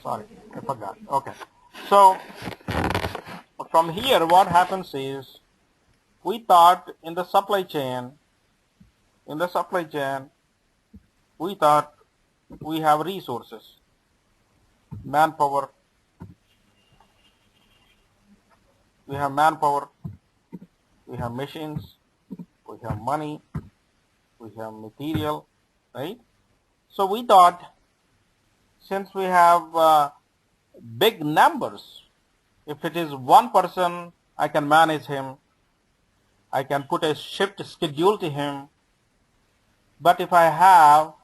Sorry, I forgot. Okay. So from here, what happens is we thought in the supply chain, we thought we have resources, manpower, we have machines, we have money, we have material, right? So we thought since we have big numbers, if it is one person, I can manage him, I can put a shift schedule to him. But if I have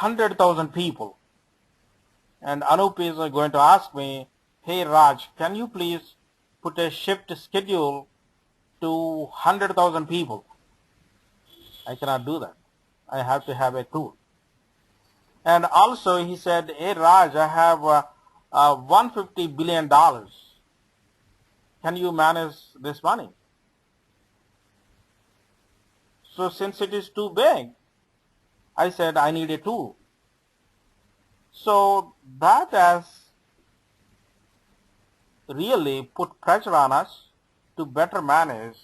100,000 people, and Anup is going to ask me, hey Raj, can you please put a shift schedule to 100,000 people? I cannot do that. I have to have a tool. And also he said, hey Raj, I have $150 billion. Can you manage this money? So since it is too big, I said I need a tool. So that has really put pressure on us to better manage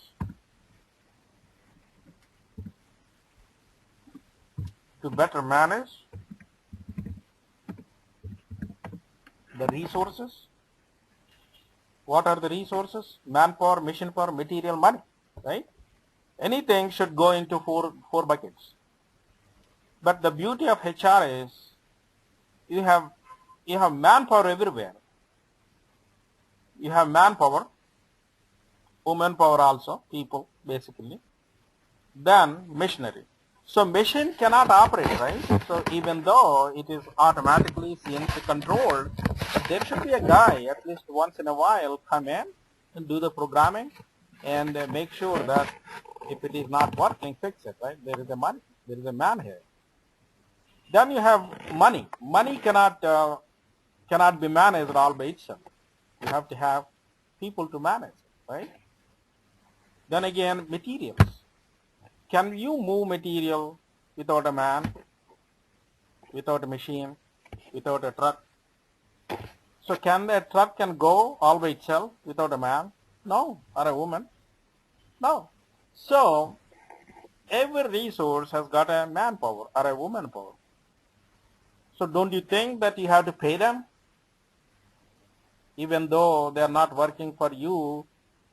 the resources. What are the resources? Manpower, mission power, material, money, right? Anything should go into four buckets. But the beauty of HR is you have manpower everywhere. You have manpower, woman power also, people basically. Then machinery. So machine cannot operate, right? So even though it is automatically CNC controlled, but there should be a guy at least once in a while come in and do the programming and make sure that if it is not working, fix it, right? There is a man here. Then you have money. Money cannot be managed all by itself. You have to have people to manage it, right? Then again, materials. Can you move material without a man, without a machine, without a truck? So can a truck go all by itself without a man? No. Or a woman? No. So every resource has got a manpower or a woman power. So don't you think that you have to pay them? Even though they are not working for you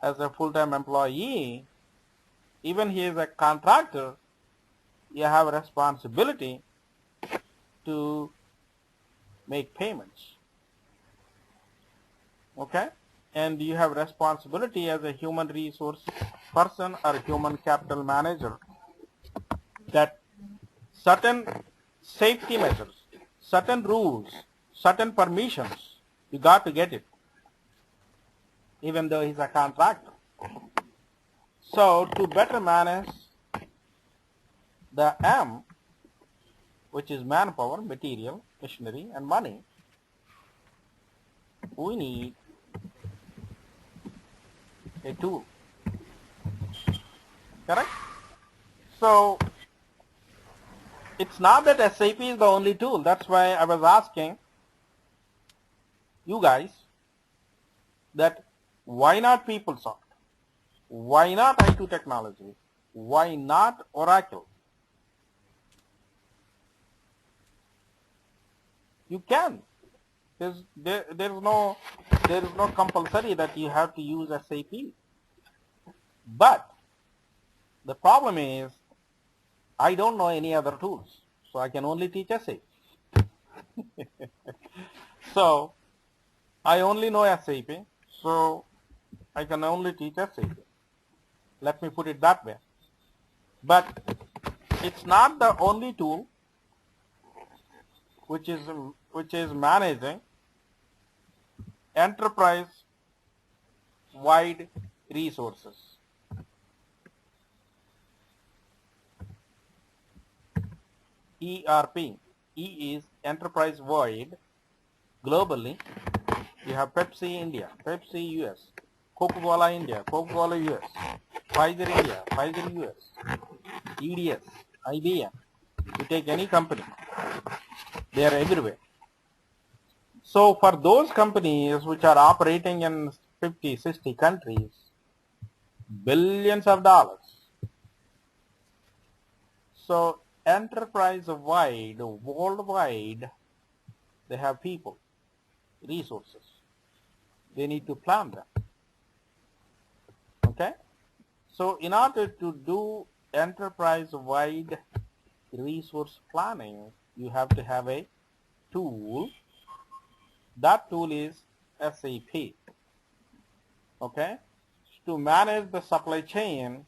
as a full-time employee, even he is a contractor, you have a responsibility to make payments. Okay? And you have responsibility as a human resource person or human capital manager that certain safety measures, certain rules, certain permissions, you got to get it, even though he's a contractor. So to better manage the M, which is manpower, material, machinery, and money, we need a tool. Correct? So it's not that SAP is the only tool. That's why I was asking you guys that why not PeopleSoft? Why not I2 Technology? Why not Oracle? You can. There is no compulsory that you have to use SAP. But the problem is I don't know any other tools, so I can only teach SAP. So I only know SAP, so I can only teach SAP. Let me put it that way. But it's not the only tool which is managing enterprise-wide resources. ERP. E is enterprise-wide. Globally, you have Pepsi India, Pepsi US, Coca-Cola India, Coca-Cola US, Pfizer India, Pfizer US, EDS, IBM. You take any company, they are everywhere. So for those companies which are operating in 50, 60 countries, billions of dollars. So enterprise-wide, worldwide, they have people, resources. They need to plan them. Okay? So in order to do enterprise-wide resource planning, you have to have a tool. That tool is SAP. Okay? To manage the supply chain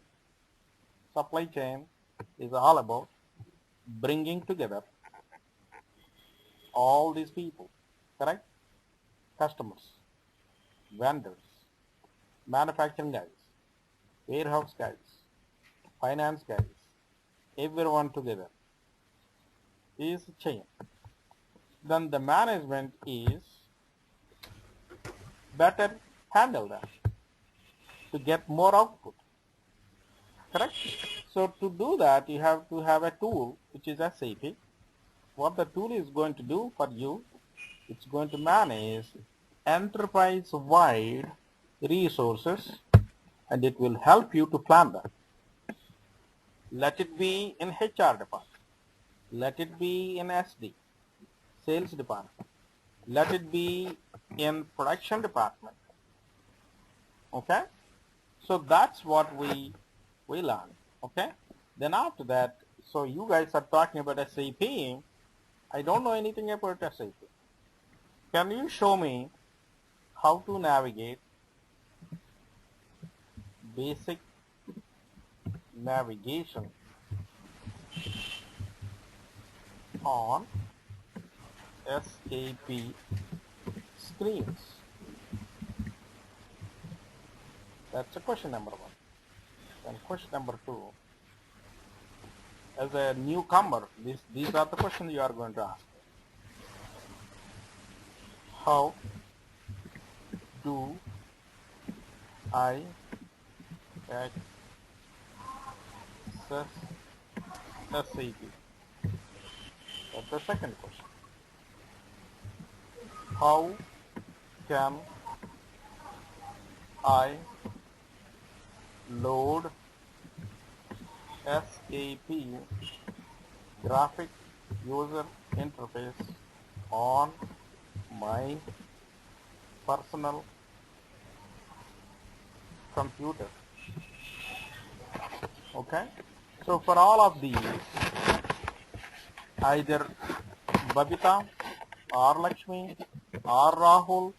is all about bringing together all these people, correct? Customers, vendors, manufacturing guys, warehouse guys, finance guys, everyone together is a chain. Then the management is better handle that to get more output, correct? So to do that, you have to have a tool which is SAP. What the tool is going to do for you, it's going to manage enterprise-wide resources, and it will help you to plan that. Let it be in HR department, let it be in SD, sales department, let it be in production department. Okay, so that's what we learn. Okay, then after that, so you guys are talking about SAP. I don't know anything about SAP. Can you show me how to navigate basic navigation on SAP screens? That's a question number one. And question number two, as a newcomer, these are the questions you are going to ask. How do I access SAP? That's the second question. How can I load SAP graphic user interface on my personal computer? Okay, so for all of these, either Babita or Lakshmi or Rahul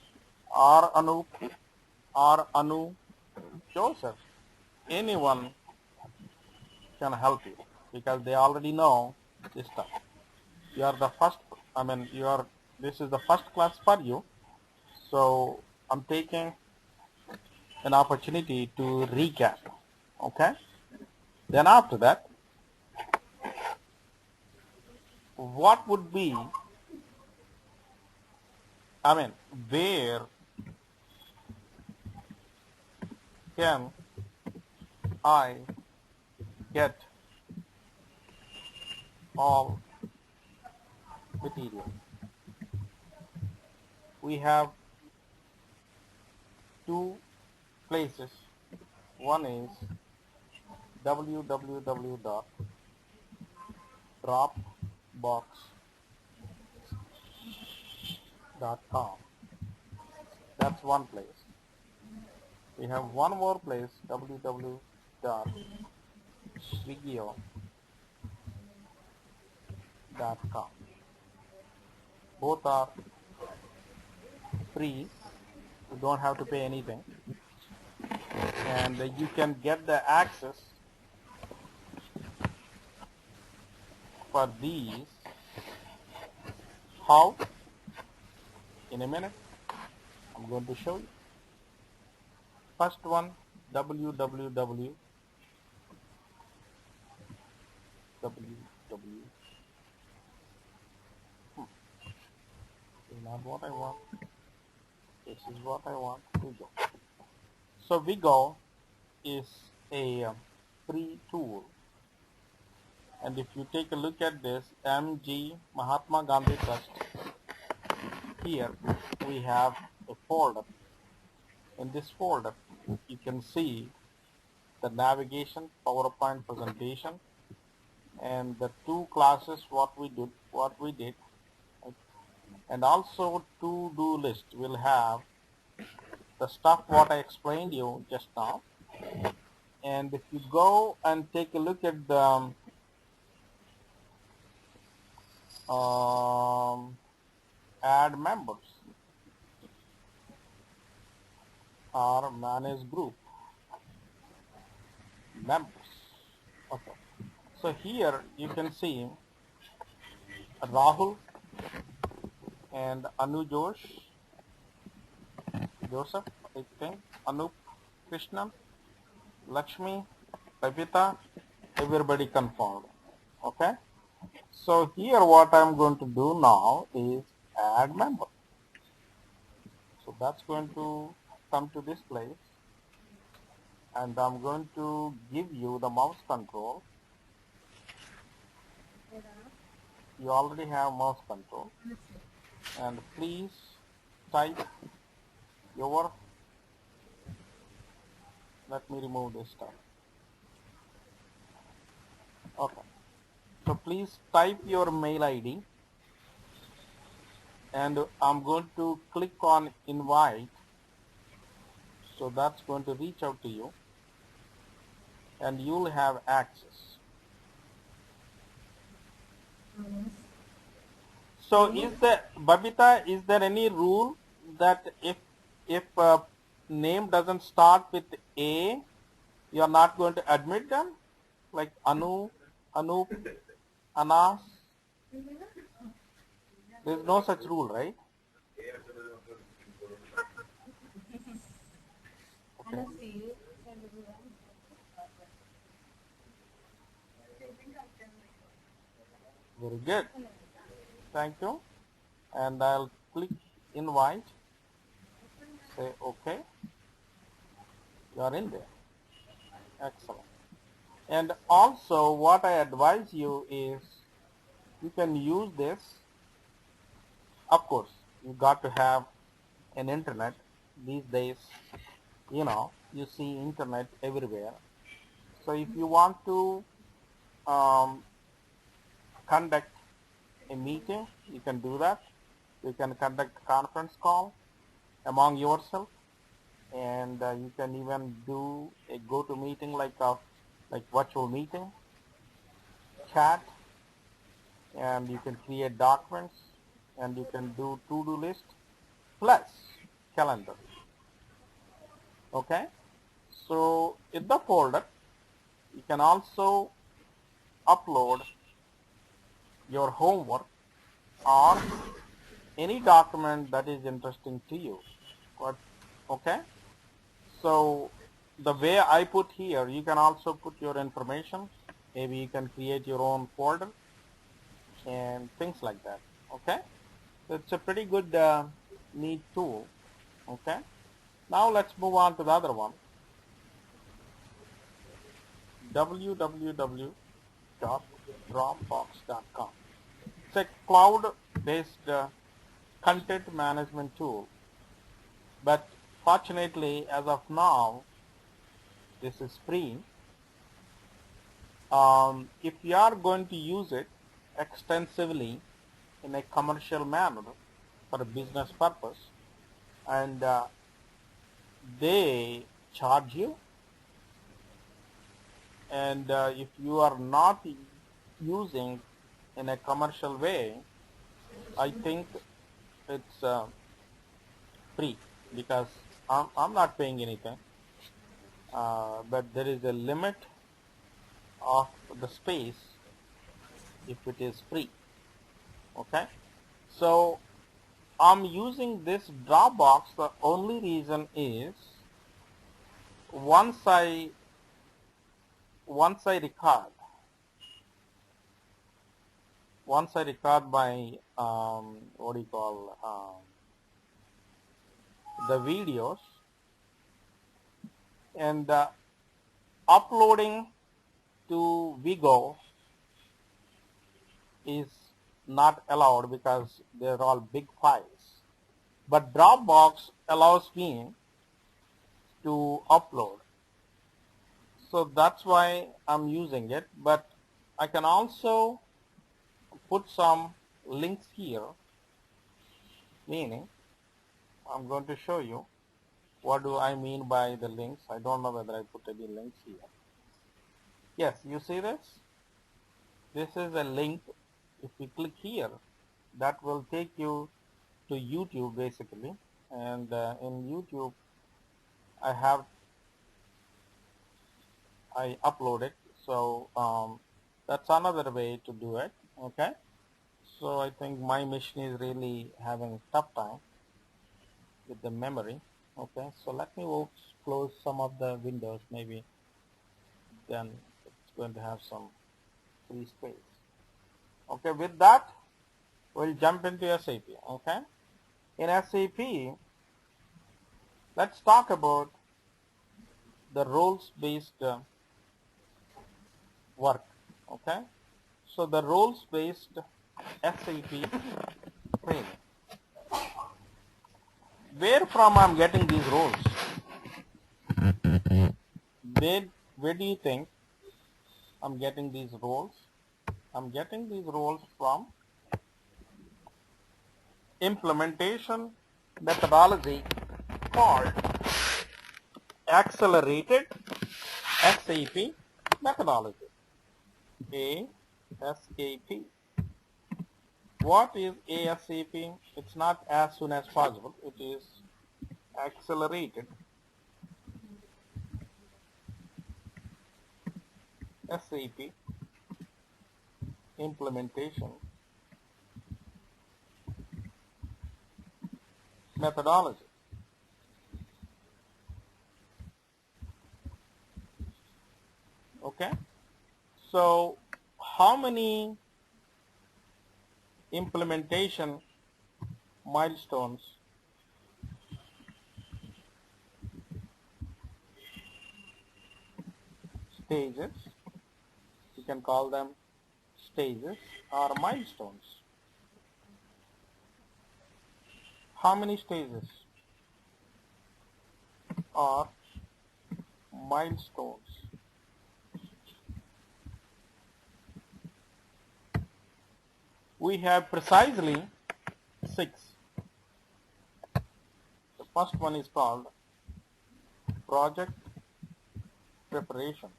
or Anup or Anu, Joseph, anyone can help you because they already know this stuff. You are the first, this is the first class for you. So I'm taking an opportunity to recap. Okay, then after that, what would be, where can I get all material? We have two places. One is www.dropbox.com. That's one place. We have one more place, www.swigio.com. Both are free. You don't have to pay anything. And you can get the access for these. How? In a minute, I'm going to show you. First one, www. This is not what I want. This is what I want. Vigo. So Vigo is a free tool. And if you take a look at this, MG Mahatma Gandhi Trust, here we have a folder. In this folder, you can see the navigation, PowerPoint presentation, and the two classes what we did, and also to-do list will have the stuff what I explained you just now. And if you go and take a look at the add members or manage group members. Okay. So here you can see Rahul and Anu Joseph, I think, Anup Krishnan, Lakshmi, Babita, everybody confirmed. Okay. So here what I'm going to do now is add member. So that's going to come to this place, and I'm going to give you the mouse control. You already have mouse control, and please type your, let me remove this stuff. Okay, so please type your mail ID, and I'm going to click on invite. So that's going to reach out to you, and you'll have access. So is there, Babita, is there any rule that if name doesn't start with A, you are not going to admit them? Like Anu, Anup, Anas? There is no such rule, right? Okay. Very good. Thank you. And I'll click invite. Say OK. You are in there. Excellent. And also what I advise you is you can use this. Of course, you got to have an internet. These days, you know, you see internet everywhere. So if you want to conduct a meeting, you can do that. You can conduct a conference call among yourself, and you can even do a go-to-meeting like virtual meeting, chat, and you can create documents, and you can do to-do list plus calendar. Okay, so in the folder you can also upload your homework or any document that is interesting to you. Okay, so the way I put here, you can also put your information. Maybe you can create your own folder and things like that. Okay, so it's a pretty good neat tool. Okay, now let's move on to the other one, www.dropbox.com. It's a cloud-based content management tool, but fortunately as of now this is free. If you are going to use it extensively in a commercial manner for a business purpose, and they charge you, and if you are not using in a commercial way, I think it's free, because I'm not paying anything, but there is a limit of the space if it is free. Okay, so I'm using this Dropbox. The only reason is once I record my what do you call the videos, and uploading to Vigo is not allowed because they're all big files. but Dropbox allows me to upload. So that's why I'm using it, but I can also put some links here, meaning I'm going to show you what do I mean by the links. I don't know whether I put any links here. Yes, you see this? This is a link. If you click here, that will take you to YouTube basically, and in YouTube I upload it. So that's another way to do it. Okay. So I think my machine is really having tough time with the memory. Okay. So let me close some of the windows. Maybe then it's going to have some free space. Okay. With that, we'll jump into SAP. Okay. In SAP, let's talk about the roles-based work. Okay. So the roles-based SAP training. Where from I'm getting these roles? Where do you think I'm getting these roles? I'm getting these roles from implementation methodology called accelerated SAP methodology. ASAP. What is ASAP? It's not as soon as possible. It is accelerated SAP implementation methodology. Okay. So how many implementation milestones stages, you can call them stages or milestones? How many stages or milestones? We have precisely 6. The first one is called project preparation.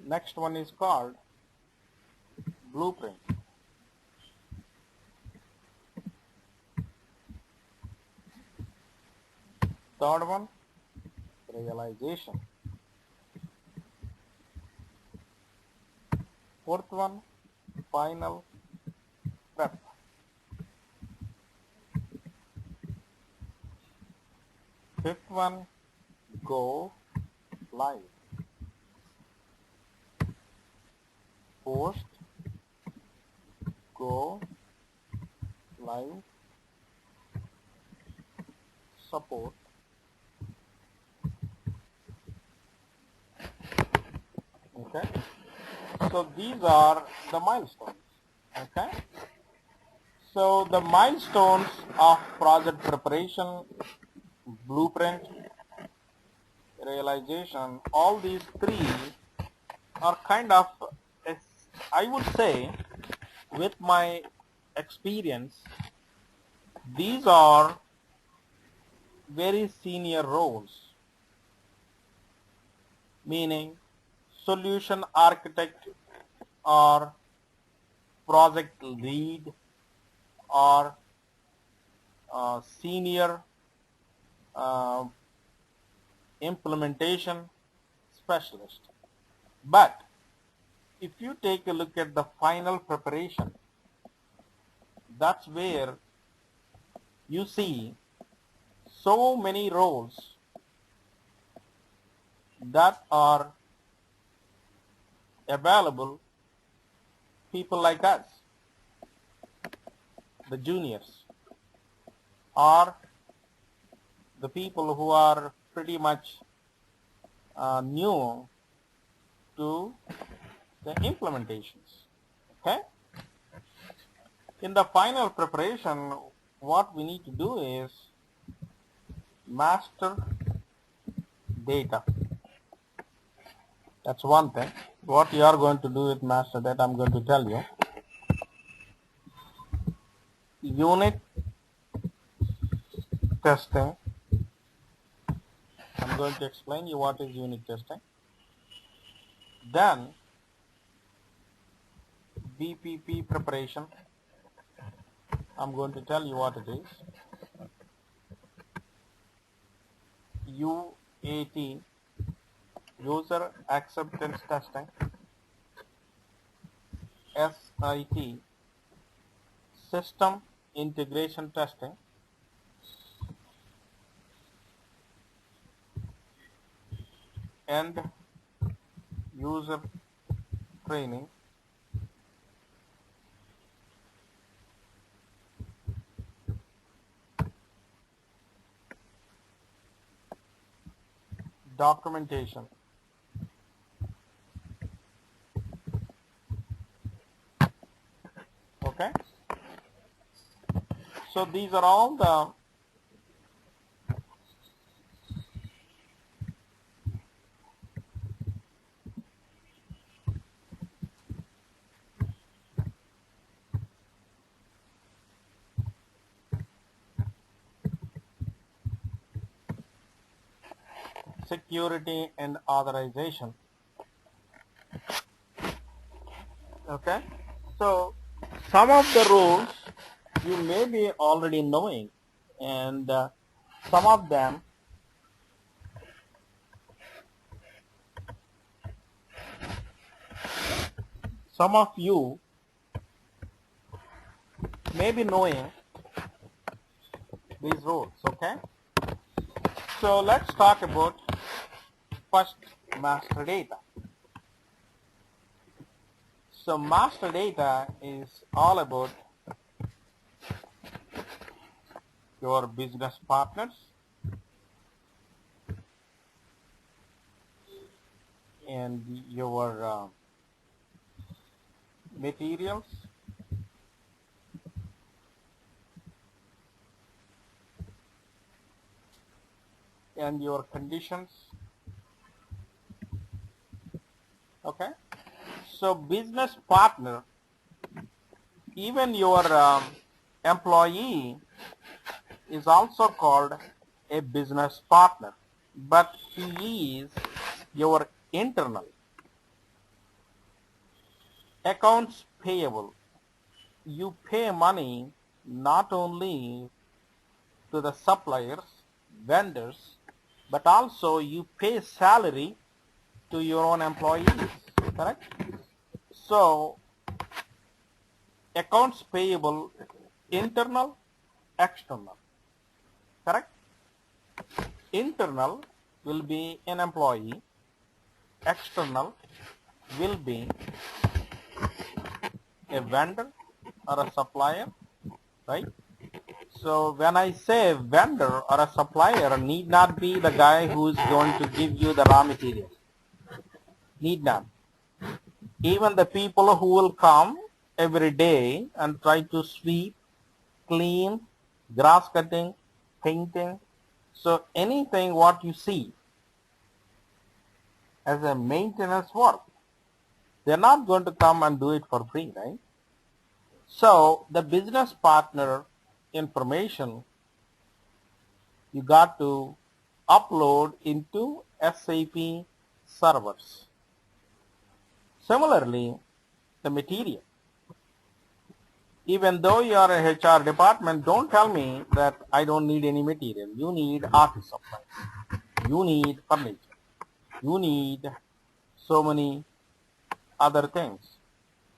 Next one is called blueprint. Third one, realization. Fourth one, final prep. Fifth one, go live. Post go live support. Okay. So these are the milestones. Okay. So the milestones of project preparation, blueprint, realization, all these 3 are kind of, I would say, with my experience, these are very senior roles, meaning solution architect or project lead or senior implementation specialist. But if you take a look at the final preparation, that's where you see so many roles that are available, people like us, the juniors, or the people who are pretty much new to the implementations. Okay. In the final preparation, what we need to do is master data. That's one thing. What you are going to do with master data, I'm going to tell you. Unit testing. I'm going to explain you what is unit testing. Then BPP preparation. I'm going to tell you what it is. UAT, user acceptance testing. SIT, system integration testing. And user training. Documentation. Okay, so these are all the security and authorization. Okay, so some of the rules you may be already knowing, and some of them some of you may be knowing these rules. Okay, so let's talk about first master data. So master data is all about your business partners and your materials and your conditions. Okay, so business partner, even your employee is also called a business partner, but he is your internal. Accounts payable, you pay money not only to the suppliers, vendors, but also you pay salary to your own employees, correct? So accounts payable, internal, external, correct? Internal will be an employee, external will be a vendor or a supplier, right? So when I say vendor or a supplier, need not be the guy who is going to give you the raw material. Need not. Even the people who will come every day and try to sweep, clean, grass cutting, painting. So anything what you see as a maintenance work, they're not going to come and do it for free, right? So the business partner information you got to upload into SAP servers. Similarly, the material. Even though you are a HR department, don't tell me that I don't need any material. You need office supplies. You need furniture. You need so many other things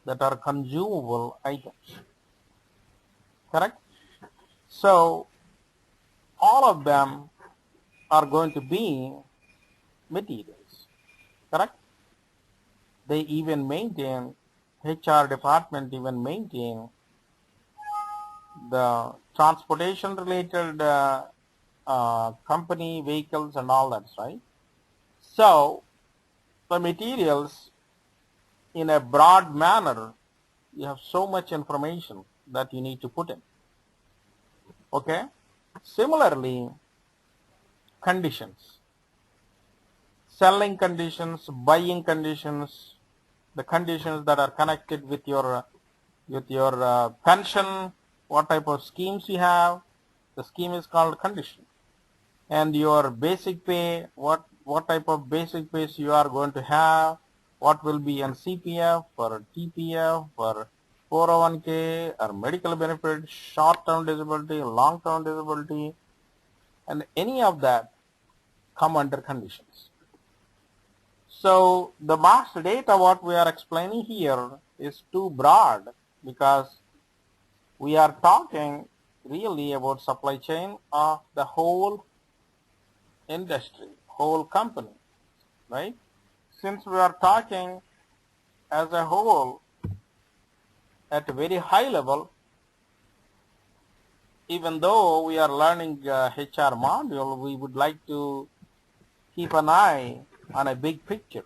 that are consumable items. Correct? So all of them are going to be materials. Correct? They even maintain, HR department even maintain the transportation related company vehicles and all that, right? So the materials in a broad manner, you have so much information that you need to put in. Okay. Similarly, conditions, selling conditions, buying conditions, the conditions that are connected with your pension, what type of schemes you have, the scheme is called condition. And your basic pay, what type of basic pays you are going to have, what will be in CPF or TPF or 401k or medical benefit, short-term disability, long-term disability, and any of that come under conditions. So the master data, what we are explaining here, is too broad because we are talking really about supply chain of the whole industry, whole company, right? Since we are talking as a whole at a very high level, even though we are learning HR module, we would like to keep an eye on a big picture.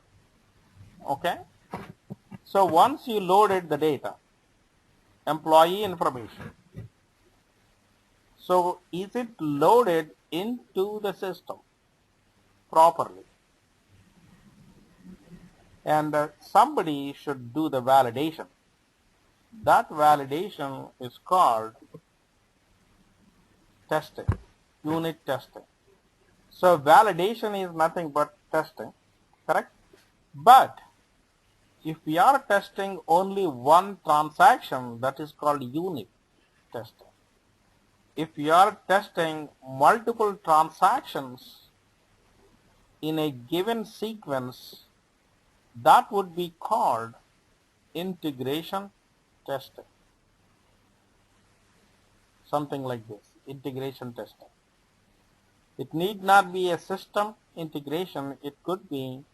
Okay? So once you loaded the data, employee information, so is it loaded into the system properly? And somebody should do the validation. That validation is called testing, unit testing. So validation is nothing but testing, correct? But if we are testing only one transaction, that is called unit testing. If we are testing multiple transactions in a given sequence, that would be called integration testing. Something like this, integration testing. It need not be a system integration, it could be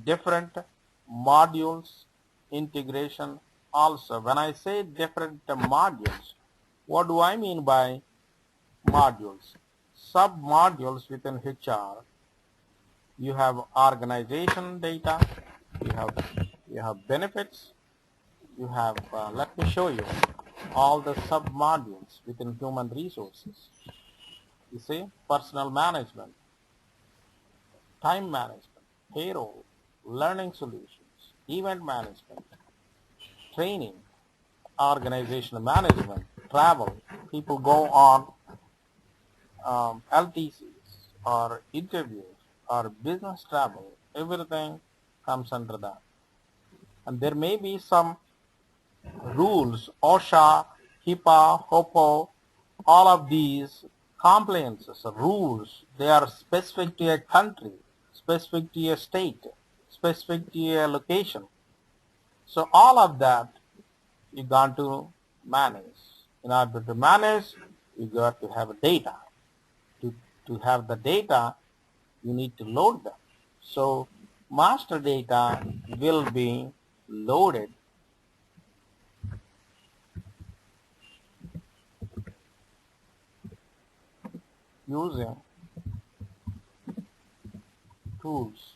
different modules integration also. When I say different modules, what do I mean by modules? Sub-modules within HR. You have organization data, you have benefits, you have, let me show you all the sub-modules within human resources. You see, personnel management, time management, payroll, learning solutions, event management, training, organizational management, travel. People go on LTCs or interviews or business travel. Everything comes under that. And there may be some rules, OSHA, HIPAA, HOPO, all of these compliances, rules, they are specific to a country, specific to a state, specific to a location. So all of that you got to manage. In order to manage, you got to have data. To have the data, you need to load them. So master data will be loaded using tools.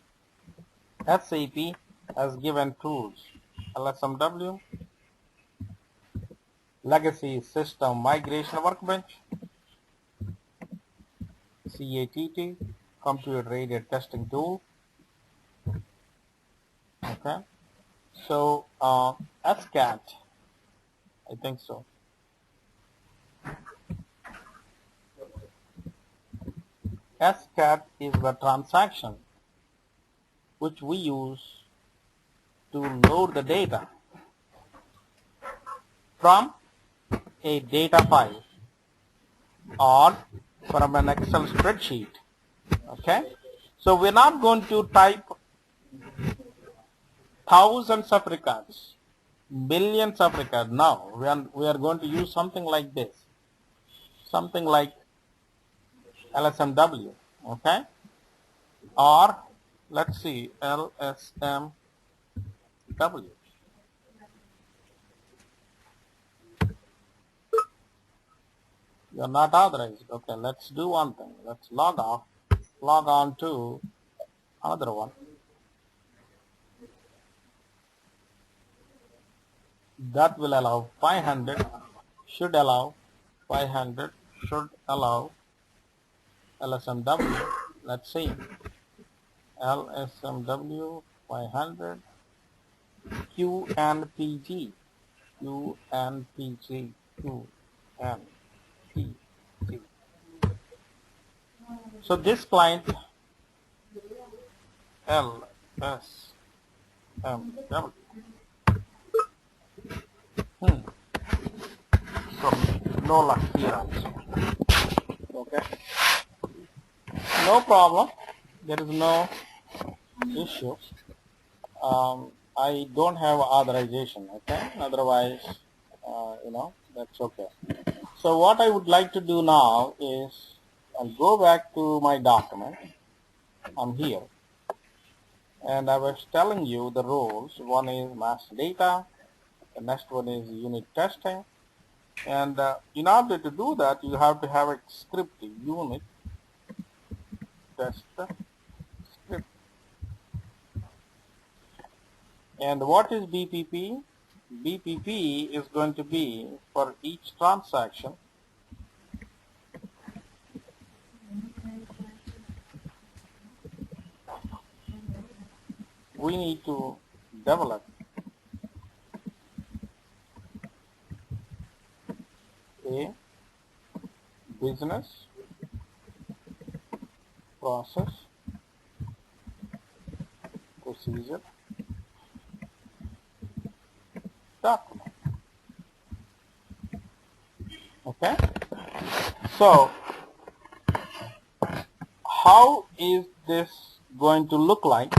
SAP has given tools. LSMW, Legacy System Migration Workbench, CATT, Computer Aided Testing Tool. Okay. So SCAT, I think so. SCAT is the transaction which we use to load the data from a data file or from an Excel spreadsheet. Okay, so we're not going to type thousands of records, millions of records. No, we are going to use something like this, something like LSMW. Okay, or let's see, LSMW. You're not authorized. Okay, let's do one thing. Let's log off, log on to another one. that will allow 500, should allow 500, should allow LSMW. Let's see. LSMW 500, QNPG, QNPG, QNPG. So this client LSMW. So no luck here also. Okay. No problem. There is no issue. I don't have authorization. Okay. Otherwise, that's okay. So what I would like to do now is I'll go back to my document. I'm here. And I was telling you the roles. One is master data. The next one is unit testing. And in order to do that, you have to have a script, unit test script. And what is BPP? BPP is going to be for each transaction. We need to develop a business process procedure document. Okay. So how is this going to look like?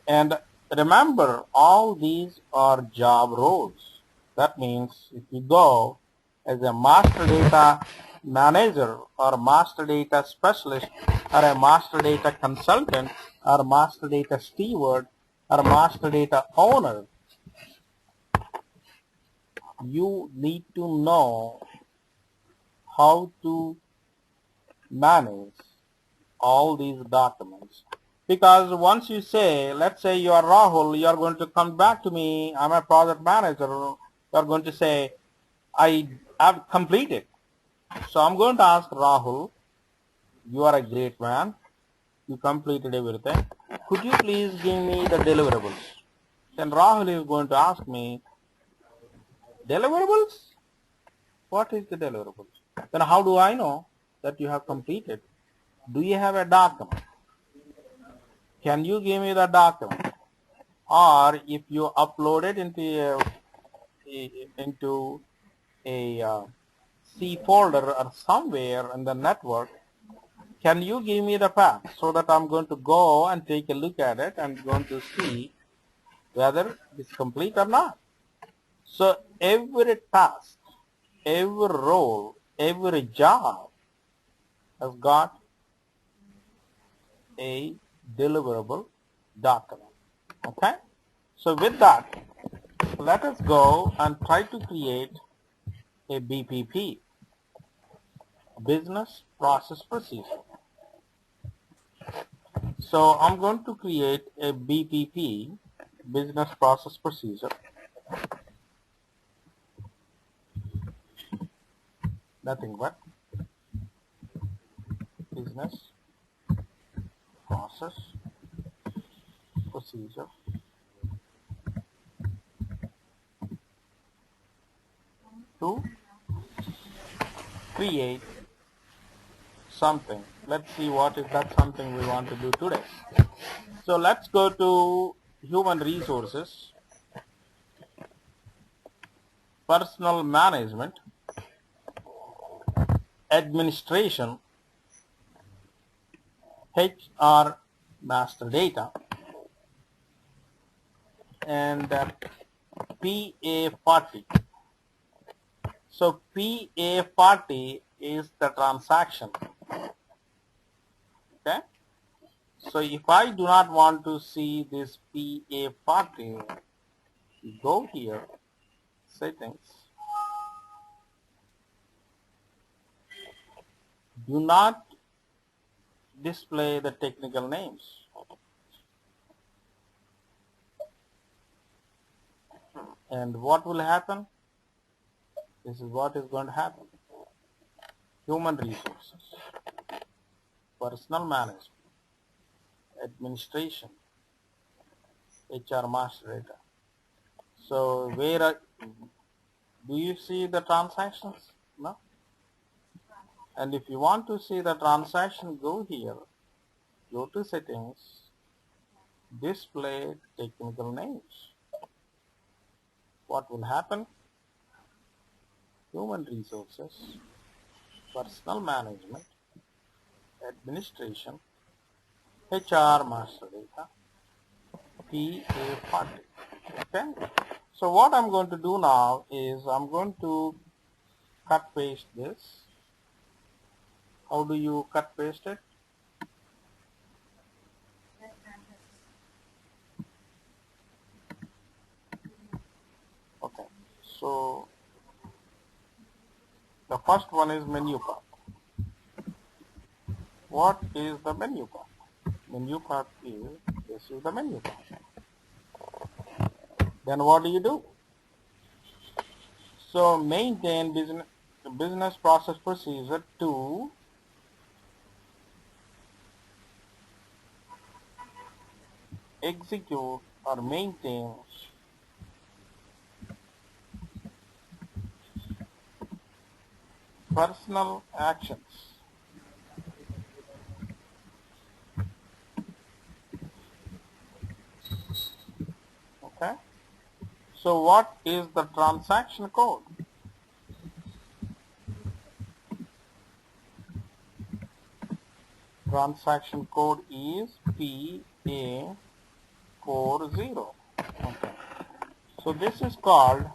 And remember, all these are job roles. That means if you go as a master data manager or master data specialist or a master data consultant or master data steward or master data owner, you need to know how to manage all these documents. Because once you say, let's say you are Rahul, you are going to come back to me, I'm a project manager, you are going to say, I have completed. So I'm going to ask Rahul, you are a great man, you completed everything, could you please give me the deliverables? Then Rahul is going to ask me, deliverables? What is the deliverables? Then how do I know that you have completed? Do you have a document? Can you give me the document? Or if you upload it into a C folder or somewhere in the network, can you give me the path so that I'm going to go and take a look at it and going to see whether it's complete or not? So every task, every role, every job has got a deliverable document. Okay? So with that, let us go and try to create a BPP, business process procedure. So I'm going to create a BPP, business process procedure. Nothing but business process procedure to create something. Let's see what is that something we want to do today. So let's go to human resources, personal management, administration, HR master data, and PA40. So PA40 is the transaction. Okay. So if I do not want to see this PA40, go here, settings, do not display the technical names. And what will happen? This is what is going to happen. Human resources, personnel management, administration, HR master data. So do you see the transactions? No? And if you want to see the transaction, go here, go to settings, display technical names. What will happen? Human resources, personnel management, administration, HR master data, PA40. Okay. So what I'm going to do now is I'm going to cut paste this. How do you cut paste it? Okay. So the first one is menu path. What is the menu path? Menu path is, this is the menu path. Then what do you do? So maintain business process procedure to execute or maintain personal actions. Okay. So what is the transaction code? Transaction code is PA40. Okay. So this is called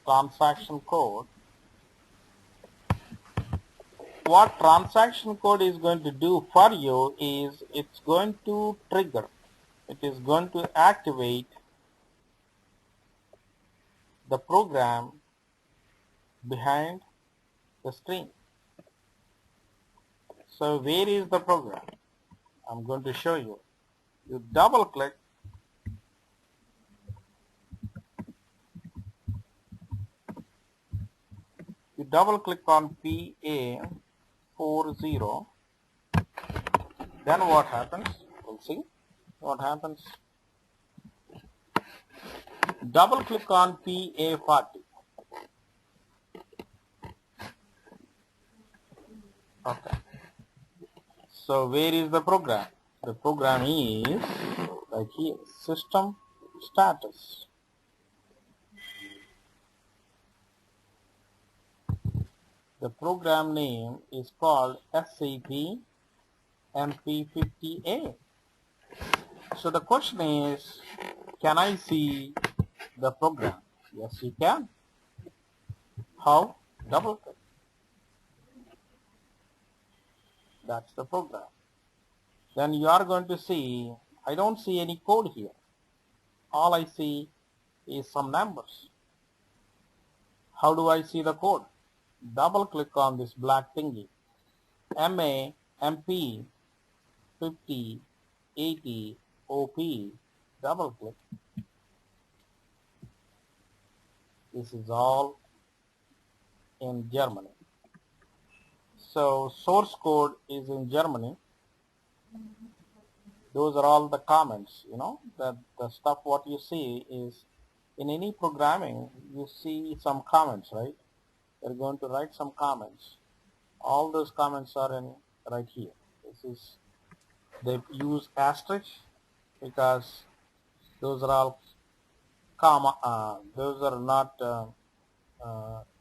transaction code. What transaction code is going to do for you is it's going to trigger. It is going to activate the program behind the screen. So where is the program? I'm going to show you. You double click. You double click on PA40. Then what happens? We'll see what happens. Double click on PA40. Okay. So where is the program? The program is right here. System status. The program name is called SAP MP50A. So the question is, can I see the program? Yes, you can. How? Double click. That's the program. Then you are going to see, I don't see any code here. All I see is some numbers. How do I see the code? Double click on this black thingy. MA, MP, 50, 80, OP. Double click. This is all in Germany. So source code is in Germany. Those are all the comments, you know, that the stuff what you see is in any programming, you see some comments, right? They're going to write some comments. All those comments are in right here. This is, they use asterisk because those are all comma, those are not,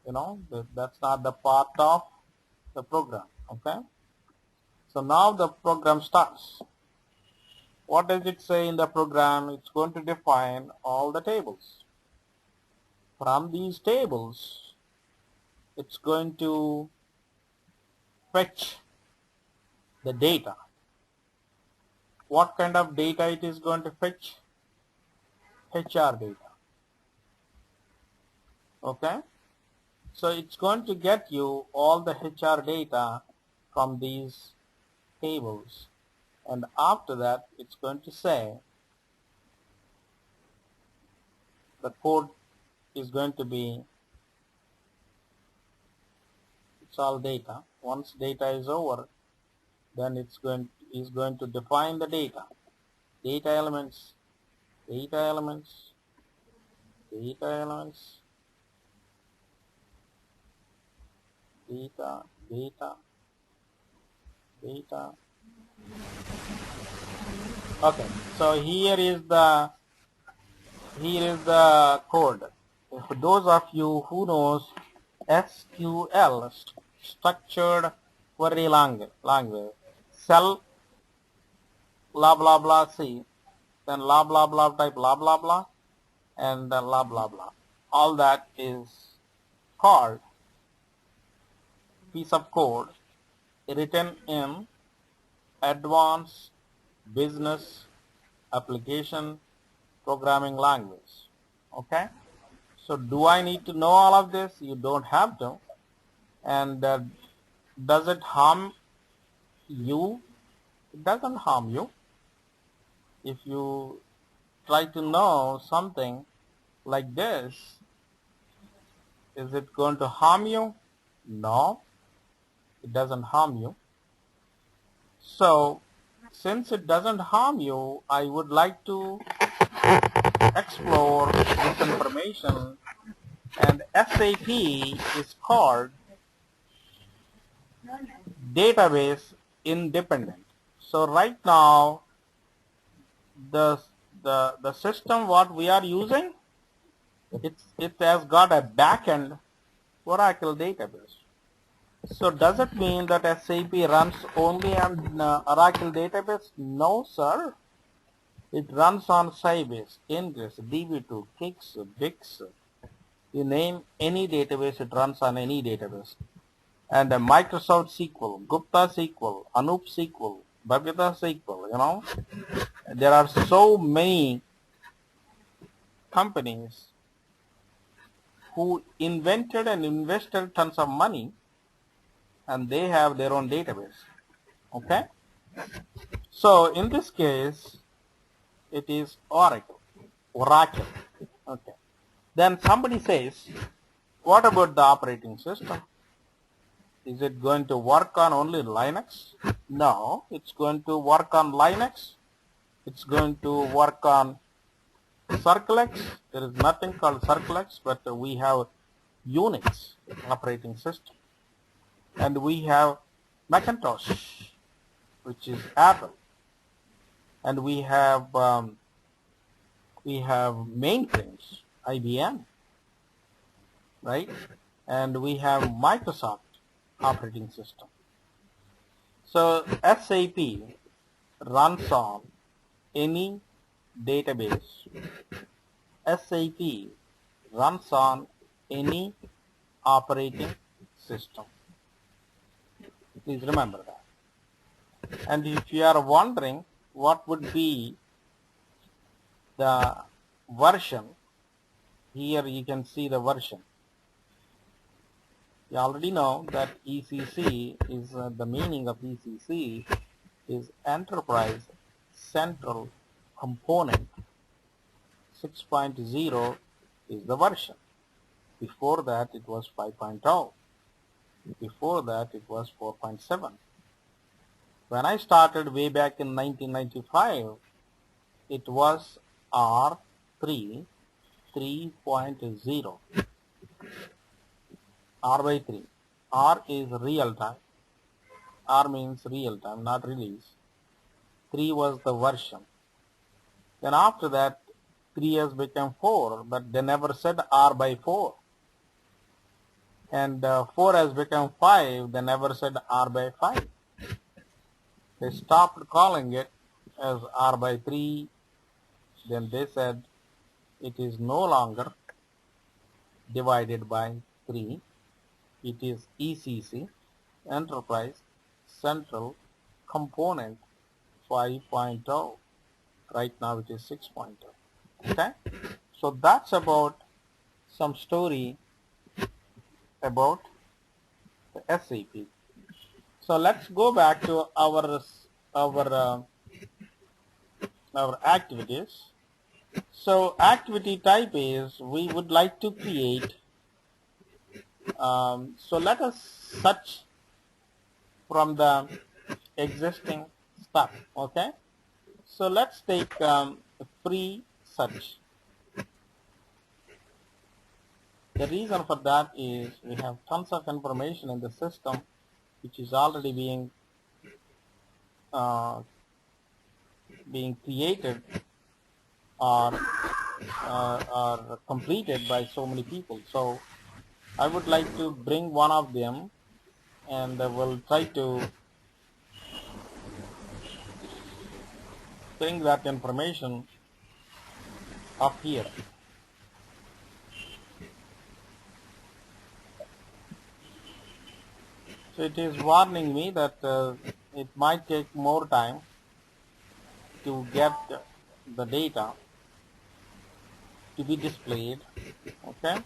you know, that's not the part of the program, okay? So now the program starts. What does it say in the program? It's going to define all the tables. From these tables, it's going to fetch the data. What kind of data it is going to fetch? HR data. Okay? So it's going to get you all the HR data from these tables. And after that, it's going to say the code is going to be, it's all data. Once data is over, then is going to define the data. Data elements, data elements, data elements, data, data, data. Okay, so here is the code. For those of you who knows SQL, structured query language, cell blah blah blah C, then blah blah blah type blah blah blah, and then blah blah blah. All that is called piece of code written in advanced business application programming language. Okay, so do I need to know all of this? You don't have to. And does it harm you? It doesn't harm you. If you try to know something like this, is it going to harm you? No, it doesn't harm you. So since it doesn't harm you, I would like to explore this information, and SAP is called database independent. So right now the system what we are using, it has got a backend Oracle database. So does it mean that SAP runs only on Oracle database? No, sir. It runs on Sybase, Ingress, DB2, Kix, Bix. You name any database, it runs on any database. And Microsoft SQL, Gupta SQL, Anup SQL, Babita SQL, you know. There are so many companies who invented and invested tons of money, and they have their own database. Okay? So in this case, it is Oracle. Okay. Then somebody says, what about the operating system? Is it going to work on only Linux? No, it's going to work on Linux. It's going to work on CircleX. There is nothing called CircleX, but we have Unix operating system. And we have Macintosh, which is Apple. And we have mainframes, IBM, right? And we have Microsoft operating system. So SAP runs on any database. SAP runs on any operating system. Please remember that. And if you are wondering what would be the version, here you can see the version. You already know that ECC is the meaning of ECC is Enterprise Central Component. 6.0 is the version. Before that it was 5.0. Before that it was 4.7. When I started way back in 1995, it was R3 3.0. R by 3. R is real time. R means real time, not release. 3 was the version. Then after that, 3 has become 4, but they never said R by 4. And 4 has become 5, they never said R by 5. They stopped calling it as R by 3. Then they said it is no longer divided by 3. It is ECC, Enterprise Central Component 5.0. Right now it is 6.0. Okay? So that's about some story about the SAP. So let's go back to our activities. So activity type is we would like to create, so let us search from the existing stuff, okay? So let's take free search. The reason for that is we have tons of information in the system which is already uh, being created or completed by so many people. So I would like to bring one of them, and we'll try to bring that information up here. So it is warning me that it might take more time to get the data to be displayed, okay?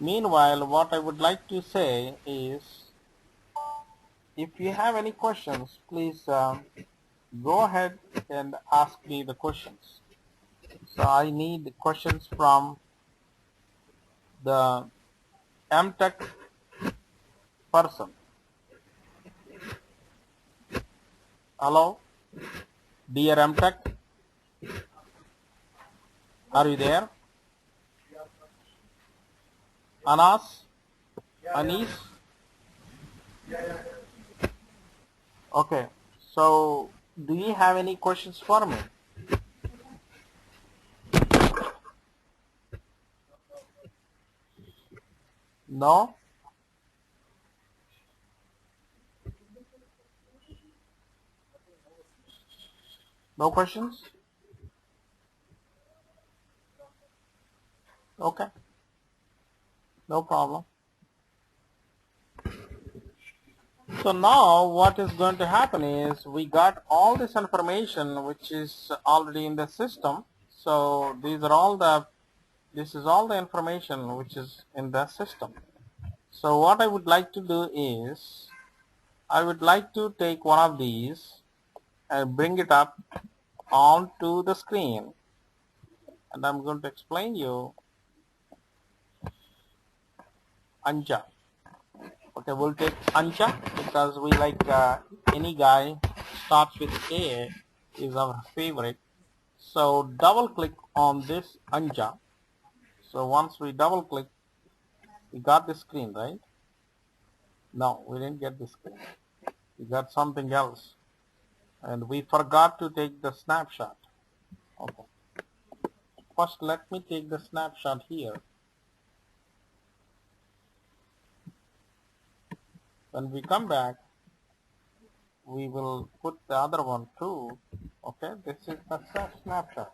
Meanwhile, what I would like to say is, if you have any questions, please go ahead and ask me the questions. So I need questions from the MTech person. Hello, dear MTech, are you there? Anas? Anis? Okay, so do you have any questions for me? No? No questions? Okay, no problem. So now what is going to happen is we got all this information which is already in the system. So this is all the information which is in the system. So what I would like to do is I would like to take one of these and bring it up onto the screen, and I'm going to explain you Anja. Okay, we'll take Anja because we like any guy starts with A is our favorite. So double click on this Anja. So once we double click, we got the screen, right? No, we didn't get the screen. We got something else, and we forgot to take the snapshot. Okay. First, let me take the snapshot here. When we come back, we will put the other one too. Okay, this is the snapshot.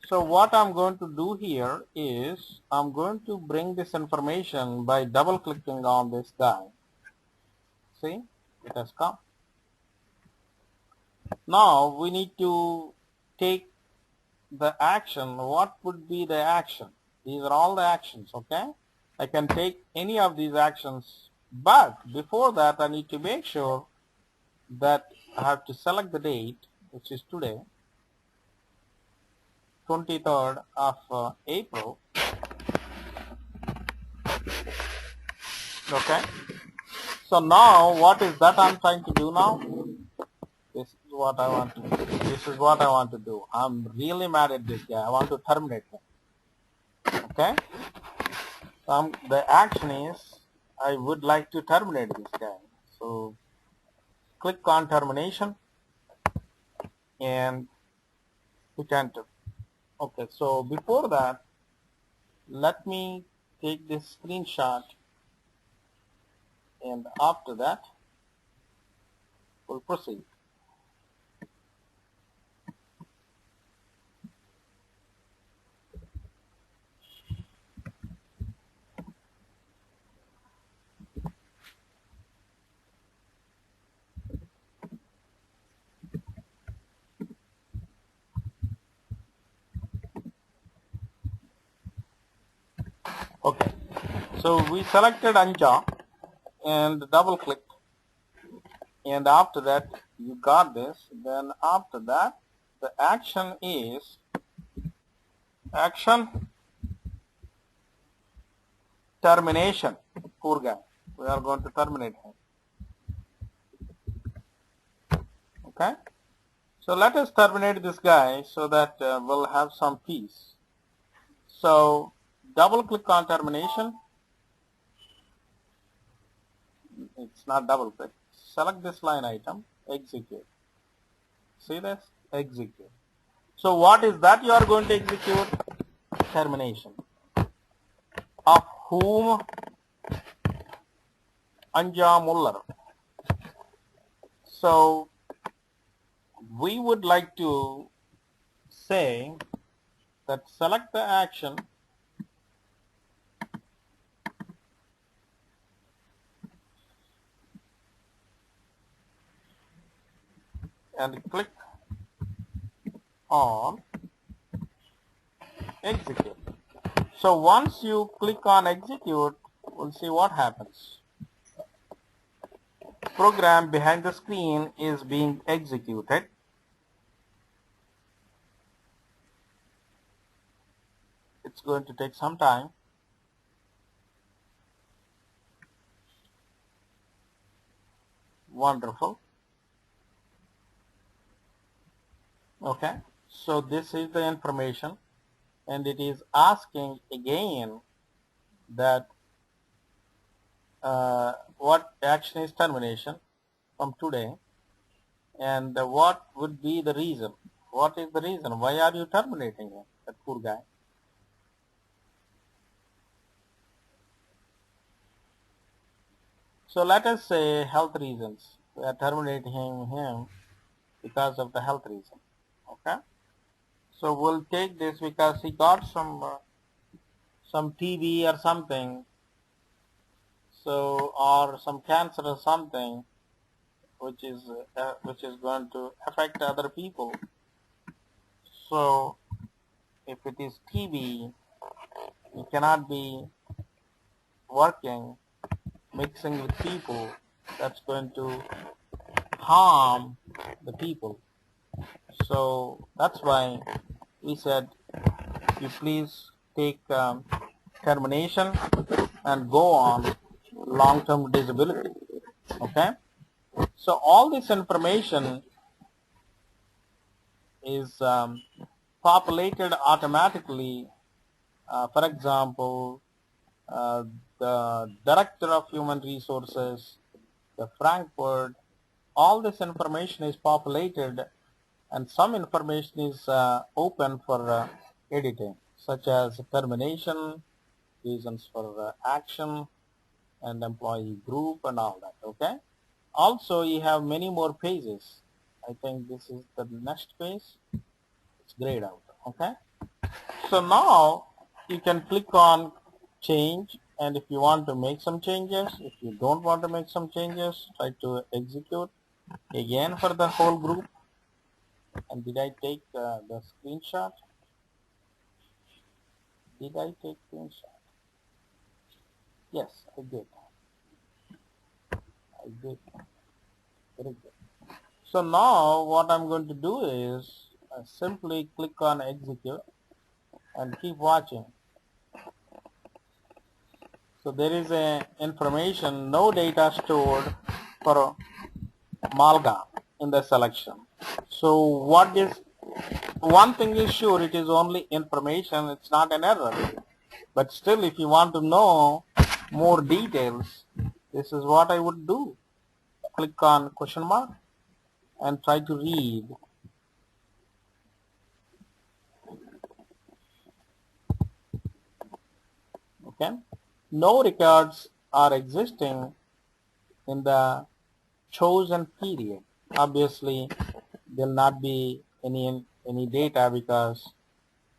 So what I'm going to do here is I'm going to bring this information by double clicking on this guy. See, it has come. Now we need to take the action. What would be the action? These are all the actions, okay? I can take any of these actions, but before that I need to make sure that I have to select the date, which is today, 23rd of April. Okay. So now what is that I'm trying to do now? This is what I want to do. This is what I want to do. I'm really mad at this guy. I want to terminate him. Okay. The action is I would like to terminate this guy. So click on termination and hit enter. Okay, so before that, let me take this screenshot, and after that we'll proceed. Okay, so we selected Anja and double clicked, and after that you got this. Then after that the action is action, termination. Poor guy. We are going to terminate him. Okay. So let us terminate this guy so that we'll have some peace. So double click on termination. It's not double click. Select this line item, execute. See this? Execute. So what is that you are going to execute? Termination. Of whom? Anja Muller. So we would like to say that select the action and click on execute. So once you click on execute, we'll see what happens. Program behind the screen is being executed. It's going to take some time. Wonderful. Okay, so this is the information, and it is asking again that what action is termination from today, and what would be the reason. What is the reason? Why are you terminating him, that poor guy? So let us say health reasons. We are terminating him because of the health reason. Okay. So we'll take this because he got some TB or something. So or some cancer or something, which is going to affect other people. So if it is TB, you cannot be working, mixing with people. That's going to harm the people. So that's why we said you please take termination and go on long-term disability. Okay. So all this information is populated automatically. For example, the director of human resources, the Frankfurt, all this information is populated, and some information is open for editing, such as termination, reasons for action, and employee group and all that. Okay. Also, you have many more pages. I think this is the next page. It's grayed out. Okay. So now you can click on change, and if you want to make some changes, if you don't want to make some changes, try to execute again for the whole group. And did I take the screenshot? Did I take screenshot? Yes, I did. I did. Very good. So now what I'm going to do is simply click on execute and keep watching. So there is a information, no data stored for Malga in the selection. So what is, one thing is sure, it is only information, it's not an error. But still, if you want to know more details, this is what I would do. Click on question mark and try to read. Okay. No records are existing in the chosen period. Obviously, there will not be any data because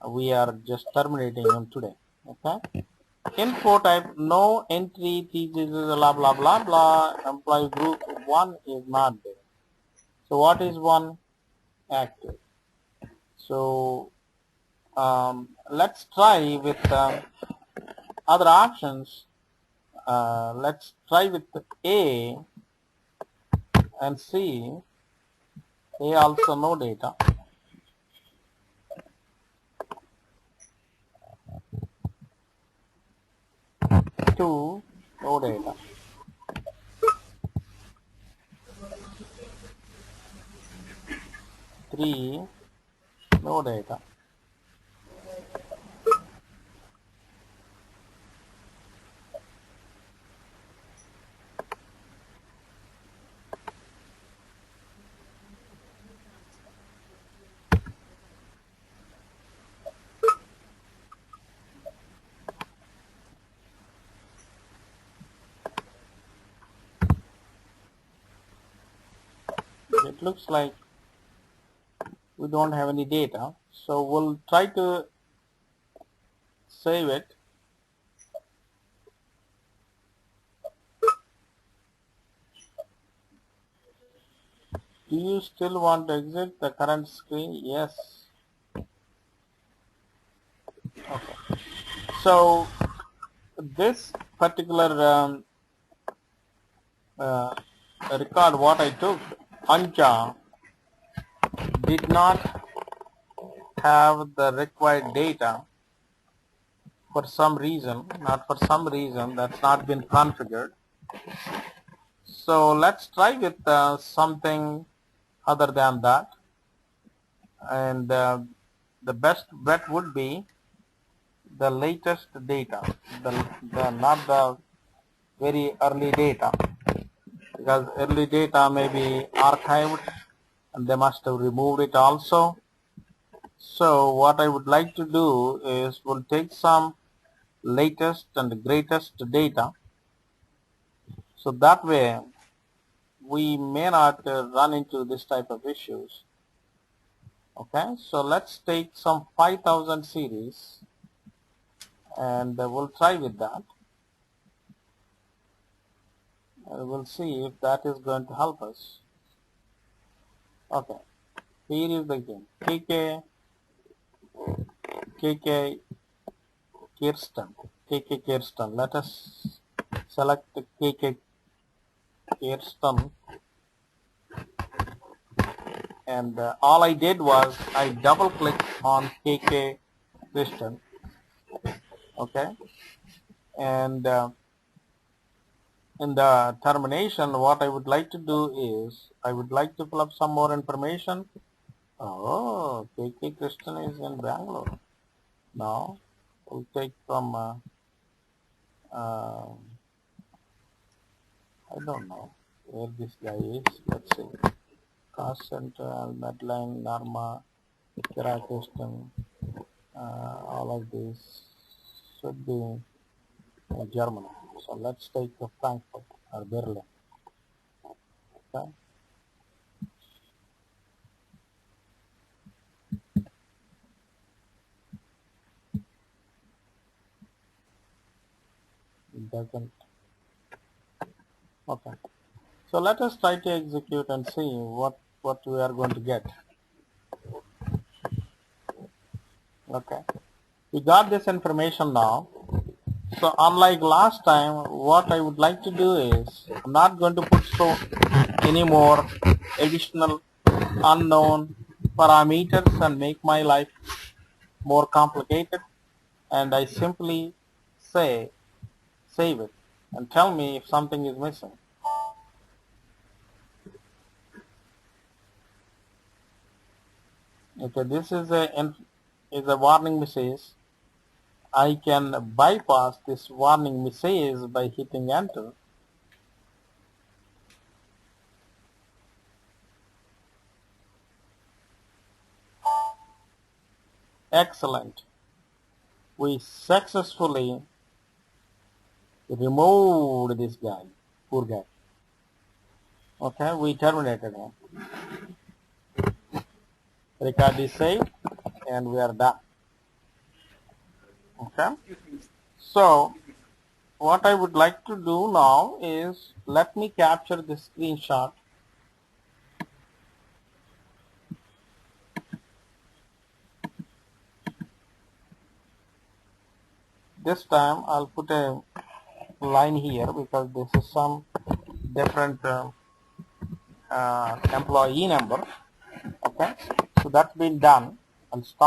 we are just terminating them today. Okay. Info type, no entry, teaches blah blah blah blah. Employee group 1 is not there. So what is 1? Active. So let's try with other options. Let's try with A and see. A also no data. 2, no data. 3, no data. It looks like we don't have any data, so we'll try to save it. Do you still want to exit the current screen? Yes. Okay. So this particular record what I took, Anja did not have the required data for some reason, that's not been configured. So let's try with something other than that, and the best bet would be the latest data, not the very early data, because early data may be archived and they must have removed it also. So what I would like to do is we'll take some latest and greatest data, so that way we may not run into this type of issues. Okay, so let's take some 5000 series and we'll try with that. We'll see if that is going to help us. Okay, here is the thing. KK Kirsten. Let us select the KK Kirsten, and all I did was I double clicked on KK Kirsten. Okay, and in the termination, what I would like to do is I would like to fill up some more information. Oh, KK Krishnan is in Bangalore. Now we'll take from I don't know where this guy is. Let's see. Cost Central, Medline, Norma, Kira Krishnan, all of these should be in Germany. So let's take Frankfurt or Berlin. Okay. It doesn't. Okay. So let us try to execute and see what we are going to get. Okay. We got this information now. So unlike last time, what I would like to do is I'm not going to put any more additional unknown parameters and make my life more complicated, and I simply say save it and tell me if something is missing. Okay, this is a warning message. I can bypass this warning message by hitting enter. Excellent. We successfully removed this guy, poor guy. Okay, we terminated him. Record is saved and we are done. Okay, so what I would like to do now is let me capture this screenshot. This time I'll put a line here because this is some different employee number. Okay, so that's been done. I'll stop.